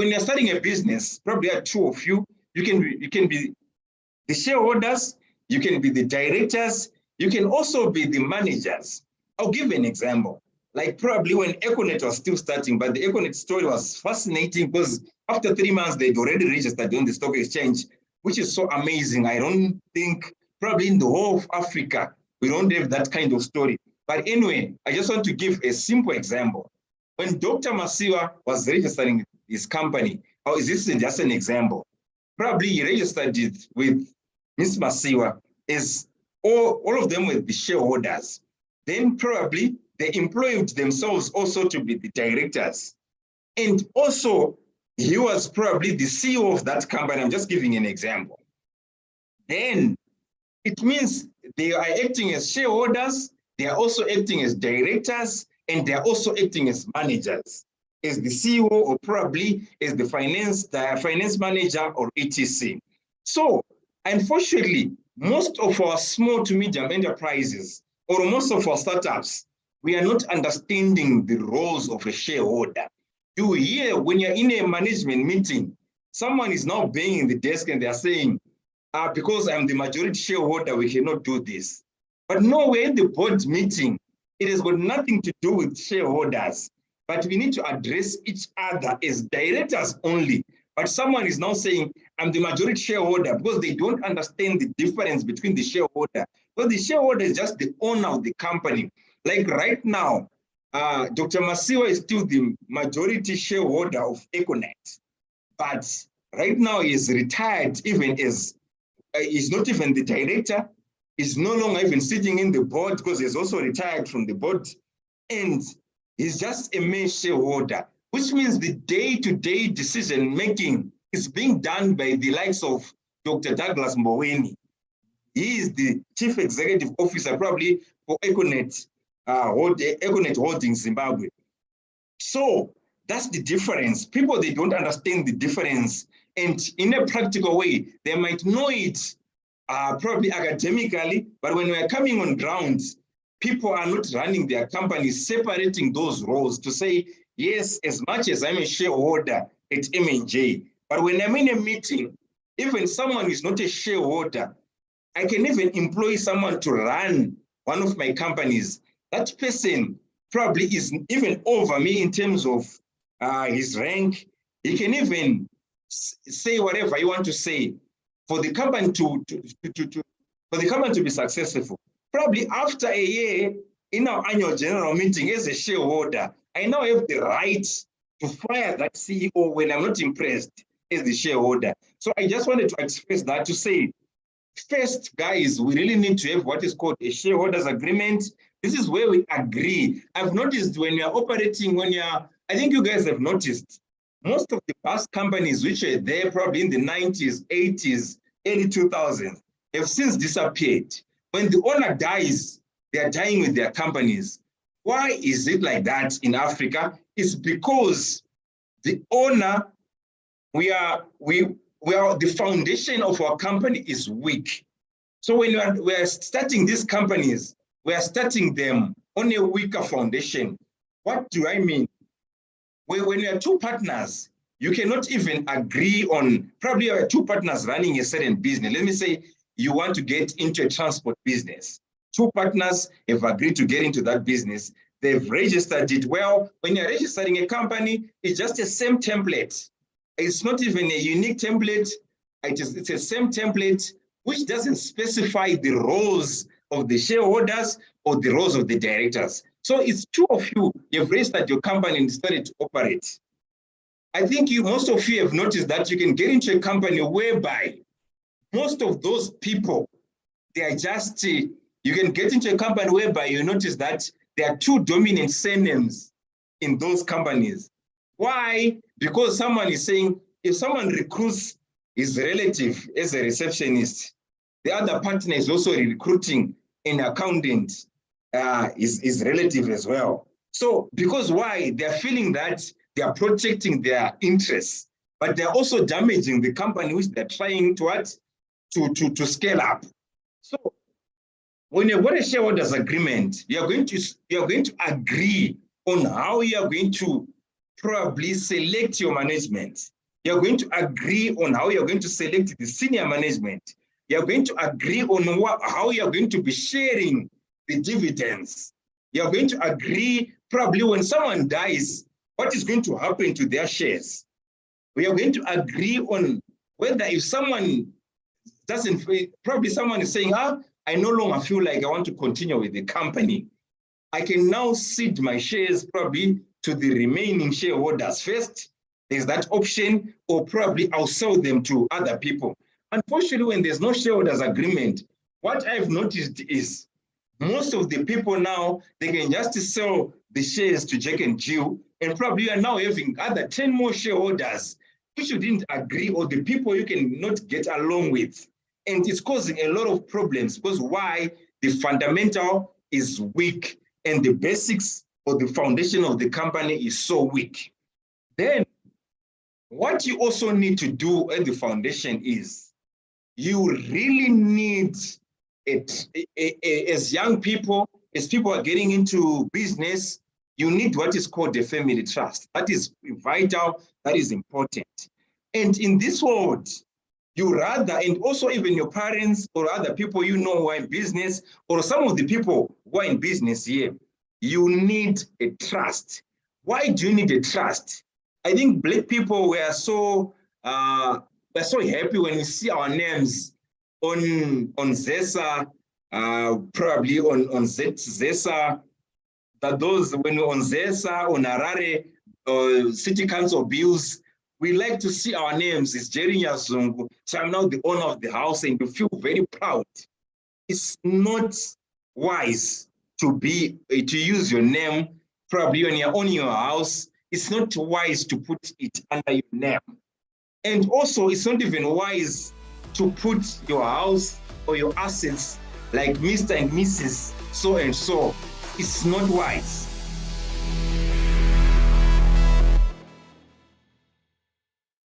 when you're starting a business, probably there are two of you. You can be the shareholders, you can be the directors, you can also be the managers. I'll give an example. Like probably when Econet was still starting, but the Econet story was fascinating because after 3 months, they'd already registered on the stock exchange, which is so amazing. I don't think probably in the whole of Africa, we don't have that kind of story. But anyway, I just want to give a simple example. When Dr. Masiwa was registering his company, or is this just an example? Probably he registered it with Ms. Masiwa as all of them were the shareholders. Then probably they employed themselves also to be the directors. And also, he was probably the CEO of that company. I'm just giving an example. Then it means they are acting as shareholders, they are also acting as directors, and they are also acting as managers, as the CEO or probably as the finance manager or etc. So, unfortunately, most of our small to medium enterprises or most of our startups, we are not understanding the roles of a shareholder. You hear when you're in a management meeting, someone is now banging the desk and they're saying, because I'm the majority shareholder, we cannot do this. But no, we're in the board meeting. It has got nothing to do with shareholders, but we need to address each other as directors only. But someone is now saying, I'm the majority shareholder because they don't understand the difference between the shareholder. Because the shareholder is just the owner of the company. Like right now, Dr. Masiwa is still the majority shareholder of Econet. But right now he is retired even as, he's not even the director. He's no longer even sitting in the board because he's also retired from the board. And he's just a main shareholder, which means the day-to-day decision-making is being done by the likes of Dr. Douglas Mboweni. He is the chief executive officer probably for Econet, Econet Holdings Zimbabwe. So that's the difference. People, they don't understand the difference. And in a practical way, they might know it probably academically, but when we're coming on ground, people are not running their companies, separating those roles to say, yes, as much as I'm a shareholder at M&J, but when I'm in a meeting, even someone who is not a shareholder, I can even employ someone to run one of my companies. That person probably is even over me in terms of his rank. He can even say whatever you want to say for the company to be successful. Probably after a year in our annual general meeting as a shareholder, I now have the right to fire that CEO when I'm not impressed as the shareholder. So I just wanted to express that to say, first, guys, we really need to have what is called a shareholders agreement. This is where we agree. I've noticed when you're operating, I think you guys have noticed, most of the past companies which were there probably in the 90s, 80s, early 2000s have since disappeared. When the owner dies, they are dying with their companies. Why is it like that in Africa? It's because the owner, the foundation of our company is weak. So when we are starting these companies, we are starting them on a weaker foundation. What do I mean? When you are two partners, you cannot even agree on, probably you are two partners running a certain business. Let me say you want to get into a transport business. Two partners have agreed to get into that business. They've registered it. Well, when you're registering a company, it's just the same template. It's not even a unique template. It's the same template, which doesn't specify the roles of the shareholders or the roles of the directors. So it's two of you, you've registered your company and started to operate. I think most of you have noticed that you can get into a company whereby most of those people, they are just, you can get into a company whereby you notice that there are two dominant surnames in those companies. Why? Because someone is saying, if someone recruits his relative as a receptionist, the other partner is also recruiting an accountant, is relative as well. So because why? They're feeling that they are protecting their interests, but they're also damaging the company which they're trying to scale up. So when you've got a shareholders agreement, you're going to agree on how you are going to probably select your management. You're going to agree on how you're going to select the senior management. You're going to agree on how you're going to be sharing the dividends. You're going to agree probably when someone dies, what is going to happen to their shares. We are going to agree on whether if someone doesn't, probably someone is saying, I no longer feel like I want to continue with the company. I can now cede my shares probably to the remaining shareholders first. There's that option, or probably I'll sell them to other people. Unfortunately, when there's no shareholders agreement, what I've noticed is most of the people now, they can just sell the shares to Jack and Jill, and probably you are now having other 10 more shareholders which you didn't agree, or the people you cannot get along with. And it's causing a lot of problems because why? The fundamental is weak and the basics or the foundation of the company is so weak. Then what you also need to do at the foundation is you really need it as young people, as people are getting into business, you need what is called a family trust. That is vital, that is important. And in this world, you rather, and also even your parents or other people you know who are in business, or some of the people who are in business here, you need a trust. Why do you need a trust? I think Black people were so happy when we see our names on ZESA, probably on ZESA, that those when on ZESA, on Harare, city council bills, we like to see our names. It's Jerry Nyazungu. So I'm now the owner of the house, and you feel very proud. It's not wise to use your name probably when you're owning your house. It's not wise to put it under your name. And also, it's not even wise to put your house or your assets like Mr. and Mrs. So and so. It's not wise.